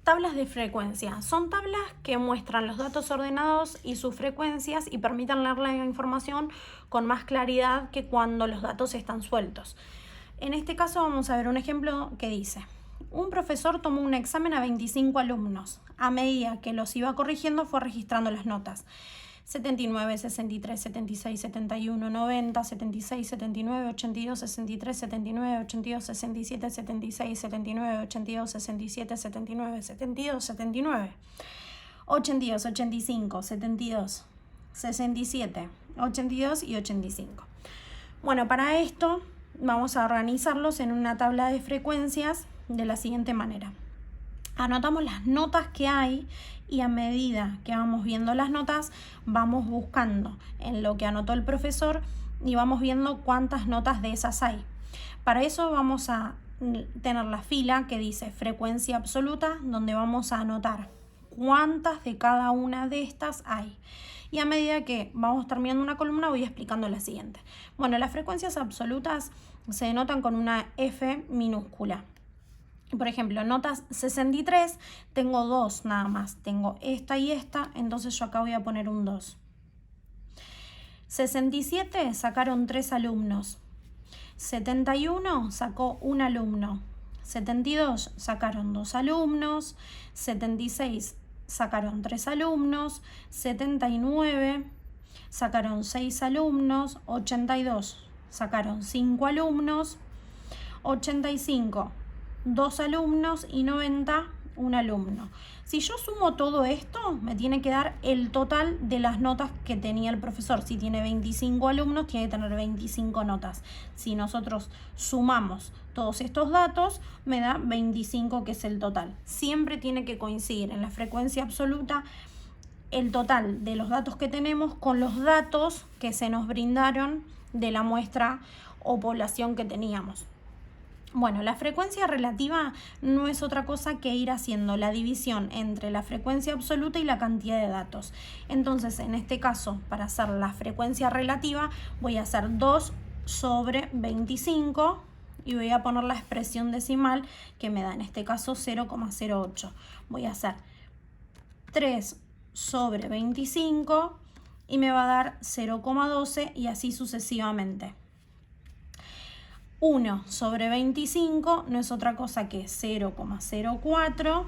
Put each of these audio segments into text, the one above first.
Tablas de frecuencia. Son tablas que muestran los datos ordenados y sus frecuencias y permiten leer la información con más claridad que cuando los datos están sueltos. En este caso vamos a ver un ejemplo que dice: un profesor tomó un examen a 25 alumnos. A medida que los iba corrigiendo fue registrando las notas. 79, 63, 76, 71, 90, 76, 79, 82, 63, 79, 82, 67, 76, 79, 82, 67, 79, 72, 79, 82, 85, 72, 67, 82 y 85. Bueno, para esto vamos a organizarlos en una tabla de frecuencias de la siguiente manera. Anotamos las notas que hay y a medida que vamos viendo las notas vamos buscando en lo que anotó el profesor y vamos viendo cuántas notas de esas hay. Para eso vamos a tener la fila que dice frecuencia absoluta, donde vamos a anotar cuántas de cada una de estas hay. Y a medida que vamos terminando una columna voy explicando la siguiente. Bueno, las frecuencias absolutas se denotan con una F minúscula. Por ejemplo, notas 63, tengo dos nada más. Tengo esta y esta, entonces yo acá voy a poner un 2. 67 sacaron 3 alumnos. 71 sacó un alumno. 72 sacaron 2 alumnos. 76 sacaron 3 alumnos. 79 sacaron 6 alumnos. 82 sacaron 5 alumnos. 85 2 alumnos y 90 un alumno. Si yo sumo todo esto, me tiene que dar el total de las notas que tenía el profesor. Si tiene 25 alumnos, tiene que tener 25 notas. Si nosotros sumamos todos estos datos, me da 25, que es el total. Siempre tiene que coincidir en la frecuencia absoluta el total de los datos que tenemos con los datos que se nos brindaron de la muestra o población que teníamos. Bueno, la frecuencia relativa no es otra cosa que ir haciendo la división entre la frecuencia absoluta y la cantidad de datos. Entonces, en este caso, para hacer la frecuencia relativa, voy a hacer 2 sobre 25 y voy a poner la expresión decimal que me da en este caso 0,08. Voy a hacer 3 sobre 25 y me va a dar 0,12 y así sucesivamente. 1 sobre 25 no es otra cosa que 0,04.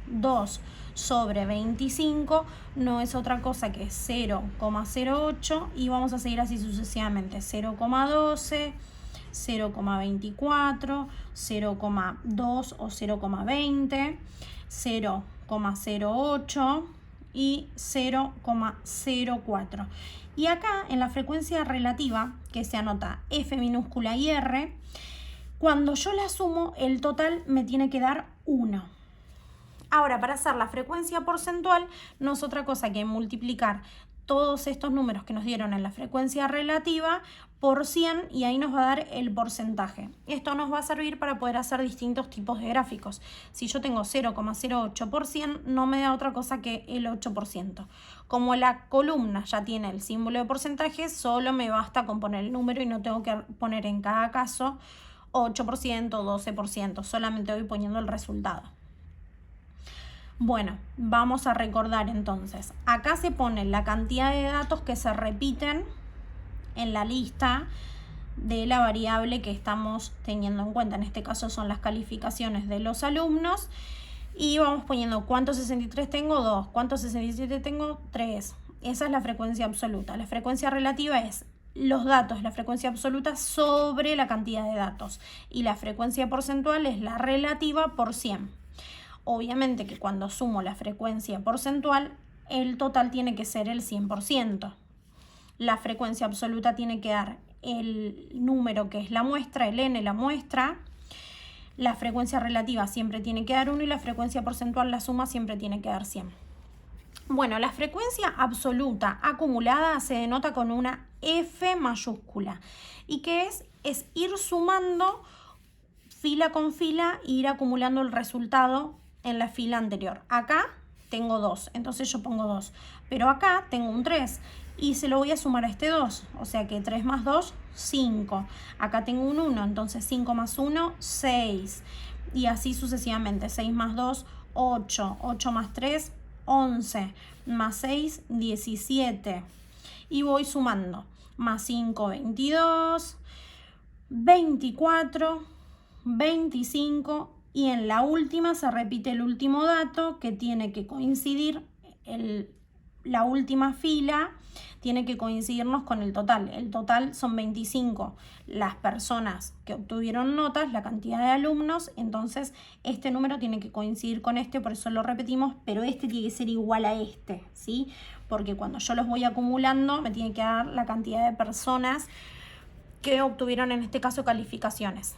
2 sobre 25 no es otra cosa que 0,08 y vamos a seguir así sucesivamente. 0,12, 0,24, 0,2 o 0,20, 0,08 y 0,04. Y acá en la frecuencia relativa, que se anota F minúscula y R, cuando yo la sumo, el total me tiene que dar 1. Ahora, para hacer la frecuencia porcentual, no es otra cosa que multiplicar todos estos números que nos dieron en la frecuencia relativa por 100 y ahí nos va a dar el porcentaje. Esto nos va a servir para poder hacer distintos tipos de gráficos. Si yo tengo 0,08 por 100, no me da otra cosa que el 8%. Como la columna ya tiene el símbolo de porcentaje, solo me basta con poner el número y no tengo que poner en cada caso 8%, 12%, solamente voy poniendo el resultado. Bueno, vamos a recordar entonces. Acá se pone la cantidad de datos que se repiten en la lista de la variable que estamos teniendo en cuenta. En este caso son las calificaciones de los alumnos. Y vamos poniendo cuántos 63 tengo, 2. Cuántos 67 tengo, 3. Esa es la frecuencia absoluta. La frecuencia relativa es los datos, la frecuencia absoluta sobre la cantidad de datos. Y la frecuencia porcentual es la relativa por 100. Obviamente que cuando sumo la frecuencia porcentual, el total tiene que ser el 100%. La frecuencia absoluta tiene que dar el número que es la muestra, el n, la muestra. La frecuencia relativa siempre tiene que dar 1 y la frecuencia porcentual, la suma, siempre tiene que dar 100. Bueno, la frecuencia absoluta acumulada se denota con una F mayúscula. ¿Y qué es? Es ir sumando fila con fila e ir acumulando el resultado en la fila anterior. Acá tengo 2, entonces yo pongo 2. Pero acá tengo un 3 y se lo voy a sumar a este 2. O sea que 3 más 2, 5. Acá tengo un 1, entonces 5 más 1, 6. Y así sucesivamente. 6 más 2, 8, 8 más 3, 11, más 6, 17. Y voy sumando. Más 5, 22, 24, 25 y en la última se repite el último dato que tiene que coincidir, la última fila tiene que coincidirnos con el total. El total son 25 las personas que obtuvieron notas, la cantidad de alumnos, entonces este número tiene que coincidir con este, por eso lo repetimos, pero este tiene que ser igual a este, ¿sí? Porque cuando yo los voy acumulando me tiene que dar la cantidad de personas que obtuvieron en este caso calificaciones.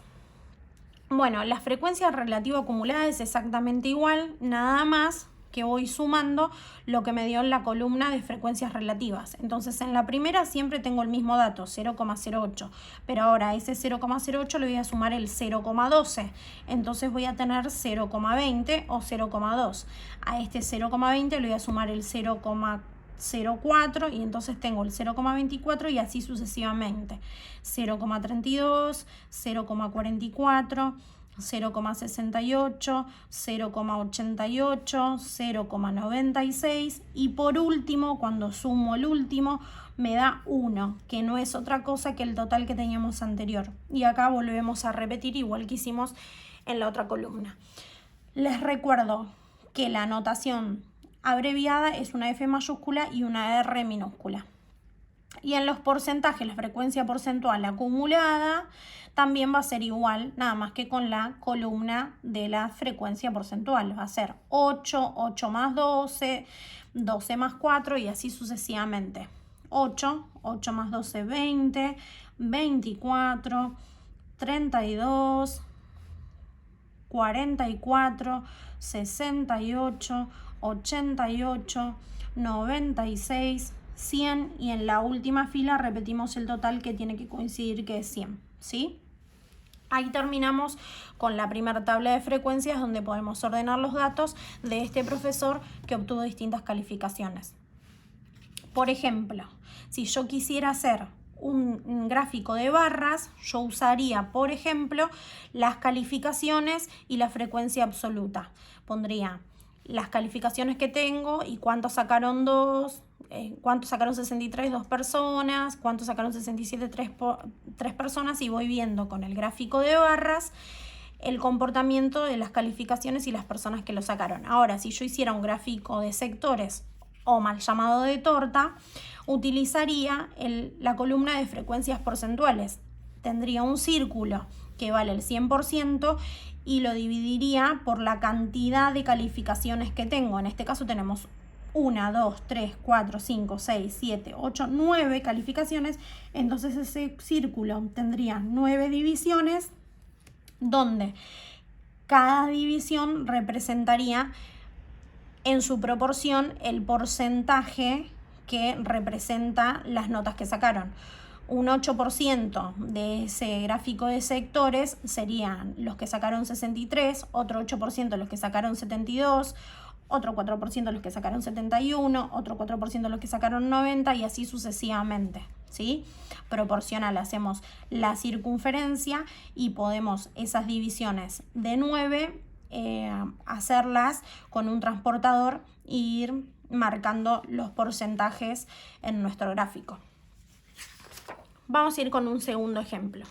Bueno, la frecuencia relativa acumulada es exactamente igual, nada más que voy sumando lo que me dio en la columna de frecuencias relativas. Entonces en la primera siempre tengo el mismo dato, 0,08, pero ahora a ese 0,08 le voy a sumar el 0,12, entonces voy a tener 0,20 o 0,2. A este 0,20 le voy a sumar el 0,04 y entonces tengo el 0,24 y así sucesivamente. 0,32, 0,44, 0,68, 0,88, 0,96 y por último, cuando sumo el último, me da 1, que no es otra cosa que el total que teníamos anterior. Y acá volvemos a repetir igual que hicimos en la otra columna. Les recuerdo que la notación abreviada es una F mayúscula y una R minúscula. Y en los porcentajes, la frecuencia porcentual acumulada también va a ser igual, nada más que con la columna de la frecuencia porcentual. Va a ser 8, 8 más 12, 12 más 4 y así sucesivamente. 8, 8 más 12, 20, 24, 32, 44, 68, 88, 96, 100 y en la última fila repetimos el total que tiene que coincidir que es 100, ¿sí? Ahí terminamos con la primera tabla de frecuencias donde podemos ordenar los datos de este profesor que obtuvo distintas calificaciones. Por ejemplo, si yo quisiera hacer un gráfico de barras, yo usaría, por ejemplo, las calificaciones y la frecuencia absoluta. Pondría las calificaciones que tengo y cuántos sacaron 63, 2 personas, cuántos sacaron 67, 3 personas y voy viendo con el gráfico de barras el comportamiento de las calificaciones y las personas que lo sacaron. Ahora, si yo hiciera un gráfico de sectores o mal llamado de torta, utilizaría la columna de frecuencias porcentuales. Tendría un círculo que vale el 100% y lo dividiría por la cantidad de calificaciones que tengo. En este caso tenemos 1, 2, 3, 4, 5, 6, 7, 8, 9 calificaciones. Entonces ese círculo tendría 9 divisiones donde cada división representaría en su proporción el porcentaje que representa las notas que sacaron. Un 8% de ese gráfico de sectores serían los que sacaron 63, otro 8% los que sacaron 72, otro 4% los que sacaron 71, otro 4% los que sacaron 90 y así sucesivamente, ¿sí? Proporcional, hacemos la circunferencia y podemos esas divisiones de 9 hacerlas con un transportador e ir marcando los porcentajes en nuestro gráfico. Vamos a ir con un segundo ejemplo.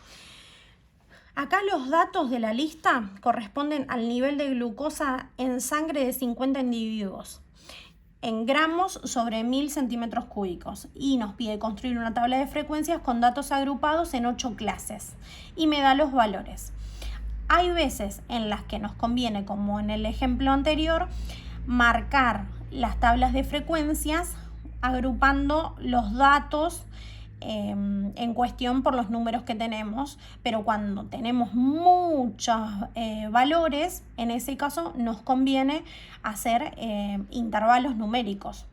Acá los datos de la lista corresponden al nivel de glucosa en sangre de 50 individuos en gramos sobre 1000 centímetros cúbicos y nos pide construir una tabla de frecuencias con datos agrupados en 8 clases y me da los valores. Hay veces en las que nos conviene, como en el ejemplo anterior, marcar las tablas de frecuencias agrupando los datos en cuestión por los números que tenemos, pero cuando tenemos muchos valores, en ese caso nos conviene hacer intervalos numéricos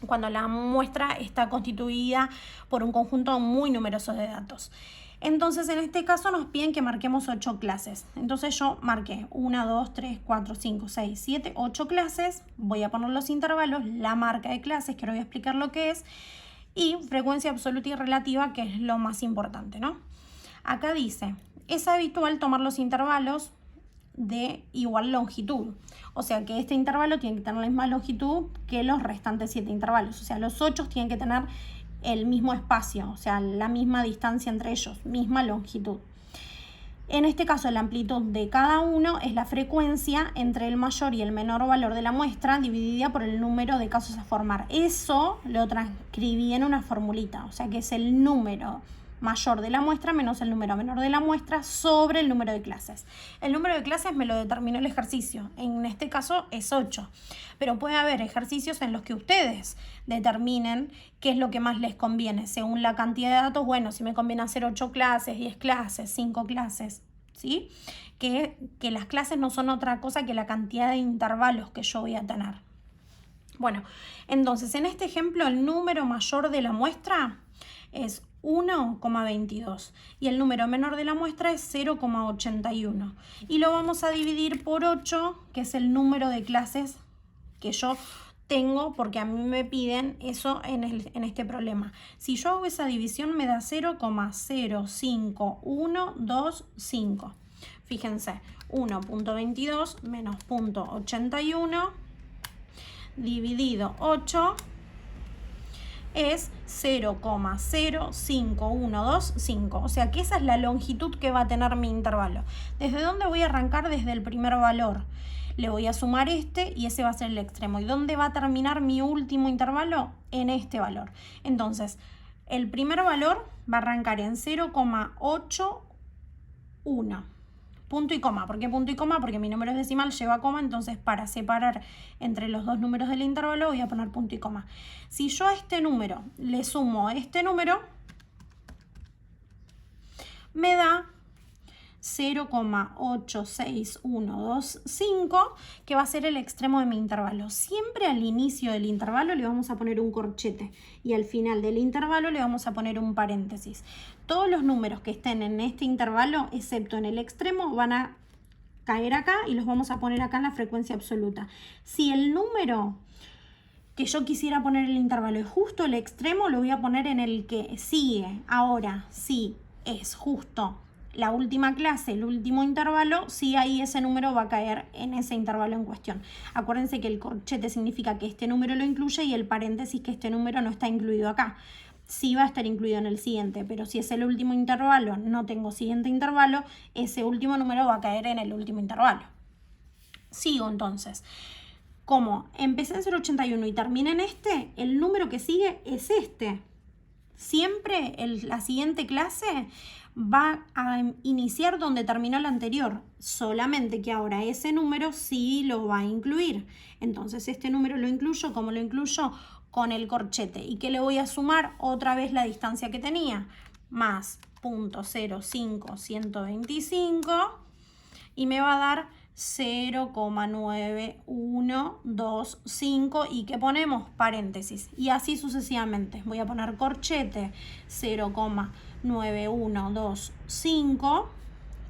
cuando la muestra está constituida por un conjunto muy numeroso de datos. Entonces en este caso nos piden que marquemos 8 clases. Entonces yo marqué 1, 2, 3, 4, 5, 6, 7, 8 clases. Voy a poner los intervalos, la marca de clases, que ahora voy a explicar lo que es, y frecuencia absoluta y relativa, que es lo más importante, ¿no? Acá dice, es habitual tomar los intervalos de igual longitud. O sea que este intervalo tiene que tener la misma longitud que los restantes 7 intervalos. O sea, los 8 tienen que tener el mismo espacio, o sea, la misma distancia entre ellos, misma longitud. En este caso, la amplitud de cada uno es la frecuencia entre el mayor y el menor valor de la muestra dividida por el número de casos a formar. Eso lo transcribí en una formulita, o sea que es el número mayor de la muestra menos el número menor de la muestra sobre el número de clases. El número de clases me lo determinó el ejercicio, en este caso es 8, pero puede haber ejercicios en los que ustedes determinen qué es lo que más les conviene, según la cantidad de datos. Bueno, si me conviene hacer 8 clases, 10 clases, 5 clases, ¿sí? Que las clases no son otra cosa que la cantidad de intervalos que yo voy a tener. Bueno, entonces en este ejemplo el número mayor de la muestra es 1,22 y el número menor de la muestra es 0,81 y lo vamos a dividir por 8, que es el número de clases que yo tengo, porque a mí me piden eso en este problema. Si yo hago esa división me da 0,05125. Fíjense, 1,22 menos 0,81 dividido 8 es 0,05125. O sea que esa es la longitud que va a tener mi intervalo. ¿Desde dónde voy a arrancar? Desde el primer valor. Le voy a sumar este y ese va a ser el extremo. ¿Y dónde va a terminar mi último intervalo? En este valor. Entonces, el primer valor va a arrancar en 0,81. Punto y coma. ¿Por qué punto y coma? Porque mi número es decimal, lleva coma, entonces para separar entre los dos números del intervalo voy a poner punto y coma. Si yo a este número le sumo este número, me da 0,86125, que va a ser el extremo de mi intervalo. Siempre al inicio del intervalo le vamos a poner un corchete y al final del intervalo le vamos a poner un paréntesis. Todos los números que estén en este intervalo, excepto en el extremo, van a caer acá y los vamos a poner acá en la frecuencia absoluta. Si el número que yo quisiera poner en el intervalo es justo el extremo, lo voy a poner en el que sigue. Ahora, si es justo la última clase, el último intervalo, sí, ahí ese número va a caer en ese intervalo en cuestión. Acuérdense que el corchete significa que este número lo incluye y el paréntesis que este número no está incluido acá. Sí va a estar incluido en el siguiente, pero si es el último intervalo, no tengo siguiente intervalo, ese último número va a caer en el último intervalo. Sigo entonces. Como empecé en 0,81 y terminé en este, el número que sigue es este. Siempre la siguiente clase va a iniciar donde terminó la anterior, solamente que ahora ese número sí lo va a incluir. Entonces este número lo incluyo, ¿cómo lo incluyo? Con el corchete. ¿Y qué le voy a sumar? Otra vez la distancia que tenía, más 0,05125 y me va a dar 0,9125 y que ponemos paréntesis y así sucesivamente. Voy a poner corchete 0,9125,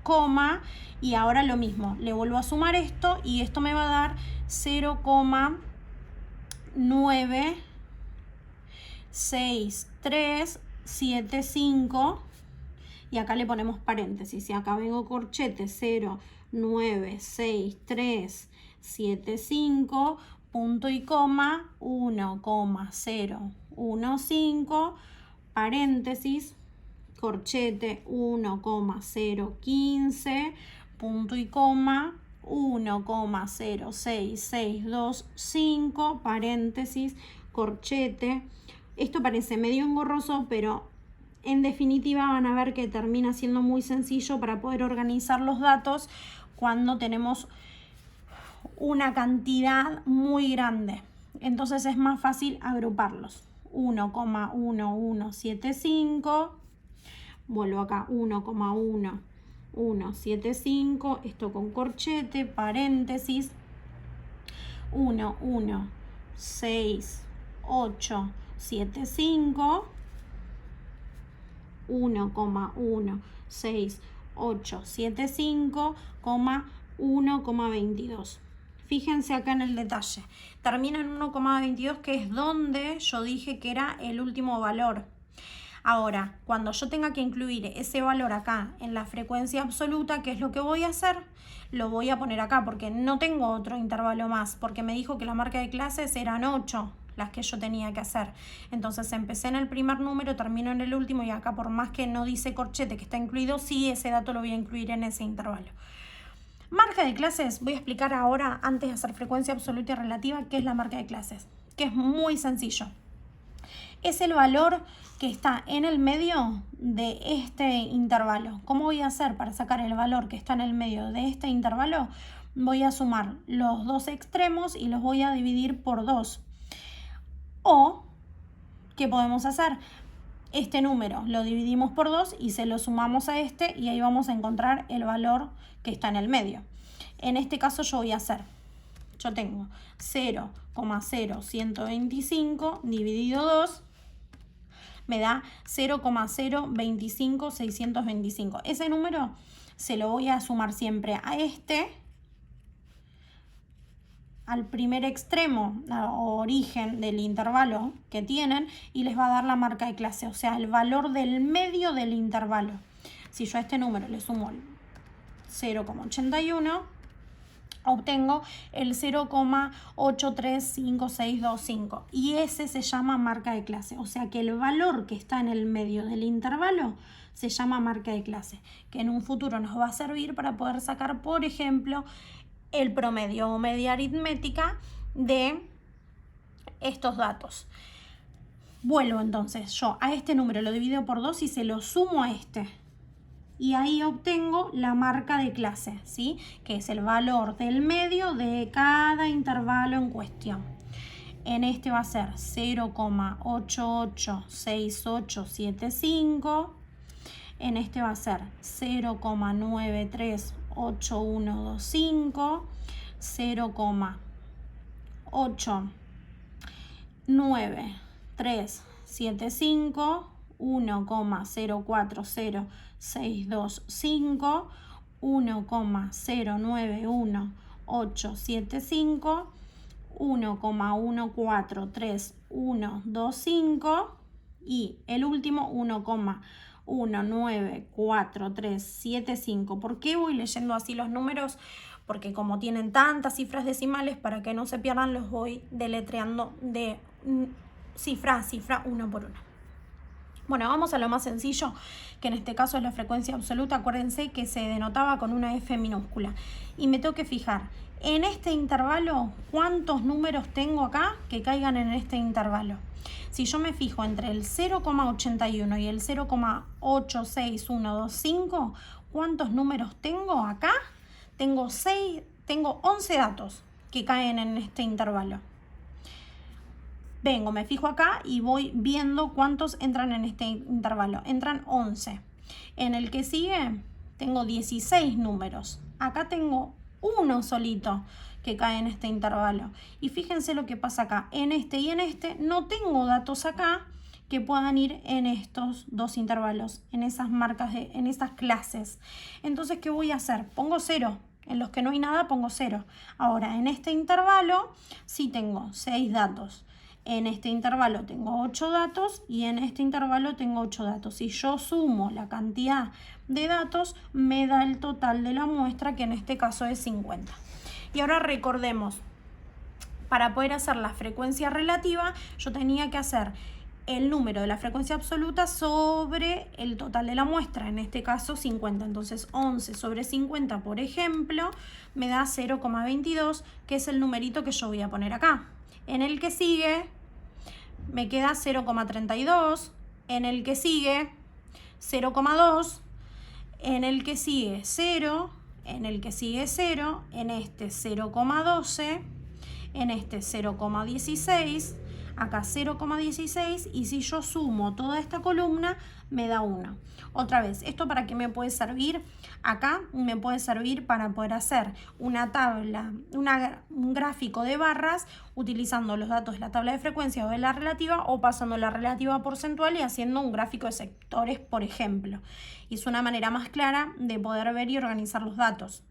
coma, y ahora lo mismo, le vuelvo a sumar esto y esto me va a dar 0,96375 y acá le ponemos paréntesis y acá vengo corchete 0,96375, punto y coma, 1,015, paréntesis, corchete 1,015, punto y coma, 1,06625, paréntesis, corchete. Esto parece medio engorroso, pero en definitiva van a ver que termina siendo muy sencillo para poder organizar los datos cuando tenemos una cantidad muy grande. Entonces es más fácil agruparlos. 1,1175, vuelvo acá, 1,1175, esto con corchete, paréntesis, 1,16875, 1,16875, 1,22. Fíjense acá en el detalle. Termina en 1,22, que es donde yo dije que era el último valor. Ahora, cuando yo tenga que incluir ese valor acá en la frecuencia absoluta, ¿qué es lo que voy a hacer? Lo voy a poner acá porque no tengo otro intervalo más, porque me dijo que la marca de clases eran 8 las que yo tenía que hacer. Entonces empecé en el primer número, termino en el último y acá por más que no dice corchete que está incluido, sí ese dato lo voy a incluir en ese intervalo. Marca de clases, voy a explicar ahora, antes de hacer frecuencia absoluta y relativa, qué es la marca de clases, que es muy sencillo. Es el valor que está en el medio de este intervalo. ¿Cómo voy a hacer para sacar el valor que está en el medio de este intervalo? Voy a sumar los dos extremos y los voy a dividir por 2. O, ¿qué podemos hacer? Este número lo dividimos por 2 y se lo sumamos a este y ahí vamos a encontrar el valor que está en el medio. En este caso yo tengo 0,0125 dividido 2 me da 0,025,625. Ese número se lo voy a sumar siempre a al primer extremo o origen del intervalo que tienen y les va a dar la marca de clase, o sea, el valor del medio del intervalo. Si yo a este número le sumo 0,81, obtengo el 0,835625 y ese se llama marca de clase, o sea que el valor que está en el medio del intervalo se llama marca de clase, que en un futuro nos va a servir para poder sacar, por ejemplo, el promedio o media aritmética de estos datos. Vuelvo entonces, yo a este número lo divido por 2 y se lo sumo a este. Y ahí obtengo la marca de clase, ¿sí? Que es el valor del medio de cada intervalo en cuestión. En este va a ser 0,886875. En este va a ser 0,938125. 0,89375. 1,040625, 1,091875, 1,143125 y el último 1,194375. ¿Por qué voy leyendo así los números? Porque como tienen tantas cifras decimales, para que no se pierdan, los voy deletreando de cifra a cifra, uno por uno. Bueno, vamos a lo más sencillo, que en este caso es la frecuencia absoluta. Acuérdense que se denotaba con una F minúscula. Y me tengo que fijar, en este intervalo, ¿cuántos números tengo acá que caigan en este intervalo? Si yo me fijo entre el 0,81 y el 0,86125, ¿cuántos números tengo acá? Tengo 11 datos que caen en este intervalo. Vengo, me fijo acá y voy viendo cuántos entran en este intervalo. Entran 11. En el que sigue tengo 16 números. Acá tengo uno solito que cae en este intervalo. Y fíjense lo que pasa acá. En este y en este no tengo datos acá que puedan ir en estos dos intervalos, en esas marcas, en esas clases. Entonces, ¿qué voy a hacer? Pongo 0. En los que no hay nada pongo 0. Ahora, en este intervalo sí tengo 6 datos. En este intervalo tengo 8 datos y en este intervalo tengo 8 datos. Si yo sumo la cantidad de datos, me da el total de la muestra, que en este caso es 50. Y ahora recordemos, para poder hacer la frecuencia relativa, yo tenía que hacer el número de la frecuencia absoluta sobre el total de la muestra, en este caso 50. Entonces 11 sobre 50, por ejemplo, me da 0,22, que es el numerito que yo voy a poner acá. En el que sigue me queda 0,32, en el que sigue 0,2, en el que sigue 0, en el que sigue 0, en este 0,12, en este 0,16, acá 0,16 y si yo sumo toda esta columna me da 1. Otra vez, ¿esto para qué me puede servir? Acá me puede servir para poder hacer una tabla, un gráfico de barras utilizando los datos de la tabla de frecuencia o de la relativa, o pasando la relativa porcentual y haciendo un gráfico de sectores, por ejemplo. Y es una manera más clara de poder ver y organizar los datos.